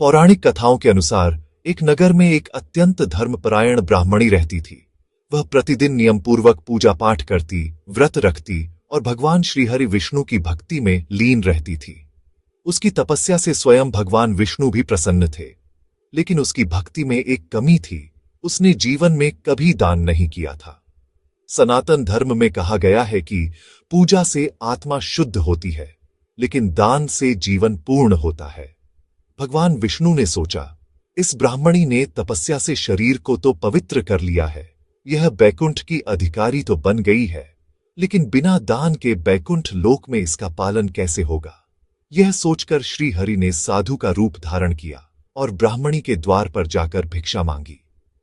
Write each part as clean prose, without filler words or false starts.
पौराणिक कथाओं के अनुसार एक नगर में एक अत्यंत धर्मपरायण ब्राह्मणी रहती थी। वह प्रतिदिन नियमपूर्वक पूजा पाठ करती, व्रत रखती और भगवान श्रीहरि विष्णु की भक्ति में लीन रहती थी। उसकी तपस्या से स्वयं भगवान विष्णु भी प्रसन्न थे, लेकिन उसकी भक्ति में एक कमी थी। उसने जीवन में कभी दान नहीं किया था। सनातन धर्म में कहा गया है कि पूजा से आत्मा शुद्ध होती है, लेकिन दान से जीवन पूर्ण होता है। भगवान विष्णु ने सोचा, इस ब्राह्मणी ने तपस्या से शरीर को तो पवित्र कर लिया है, यह बैकुंठ की अधिकारी तो बन गई है, लेकिन बिना दान के बैकुंठ लोक में इसका पालन कैसे होगा। यह सोचकर श्री हरि ने साधु का रूप धारण किया और ब्राह्मणी के द्वार पर जाकर भिक्षा मांगी।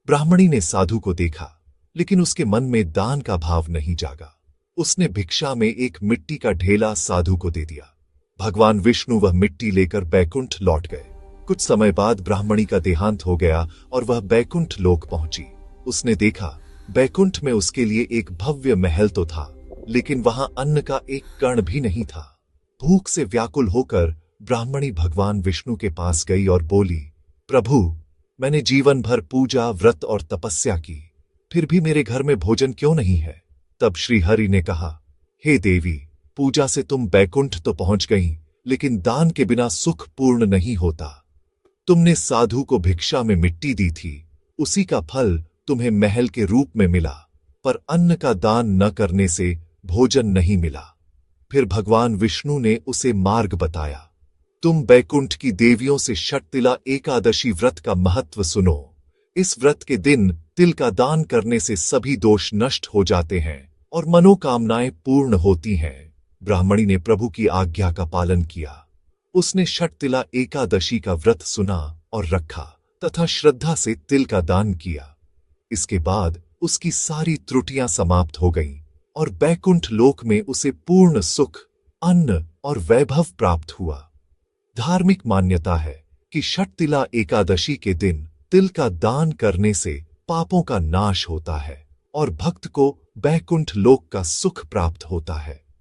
ब्राह्मणी ने साधु को देखा, लेकिन उसके मन में दान का भाव नहीं जागा। उसने भिक्षा में एक मिट्टी का ढेला साधु को दे दिया। भगवान विष्णु वह मिट्टी लेकर बैकुंठ लौट गए। कुछ समय बाद ब्राह्मणी का देहांत हो गया और वह बैकुंठ लोक पहुंची। उसने देखा, बैकुंठ में उसके लिए एक भव्य महल तो था, लेकिन वहां अन्न का एक कण भी नहीं था। भूख से व्याकुल होकर ब्राह्मणी भगवान विष्णु के पास गई और बोली, प्रभु, मैंने जीवन भर पूजा, व्रत और तपस्या की, फिर भी मेरे घर में भोजन क्यों नहीं है। तब श्री हरि ने कहा, हे देवी, पूजा से तुम बैकुंठ तो पहुंच गई, लेकिन दान के बिना सुख पूर्ण नहीं होता। तुमने साधु को भिक्षा में मिट्टी दी थी, उसी का फल तुम्हें महल के रूप में मिला, पर अन्न का दान न करने से भोजन नहीं मिला। फिर भगवान विष्णु ने उसे मार्ग बताया, तुम बैकुंठ की देवियों से षटतिला एकादशी व्रत का महत्व सुनो। इस व्रत के दिन तिल का दान करने से सभी दोष नष्ट हो जाते हैं और मनोकामनाएं पूर्ण होती हैं। ब्राह्मणी ने प्रभु की आज्ञा का पालन किया। उसने षटतिला एकादशी का व्रत सुना और रखा तथा श्रद्धा से तिल का दान किया। इसके बाद उसकी सारी त्रुटियां समाप्त हो गईं और बैकुंठ लोक में उसे पूर्ण सुख, अन्न और वैभव प्राप्त हुआ। धार्मिक मान्यता है कि षटतिला एकादशी के दिन तिल का दान करने से पापों का नाश होता है और भक्त को बैकुंठ लोक का सुख प्राप्त होता है।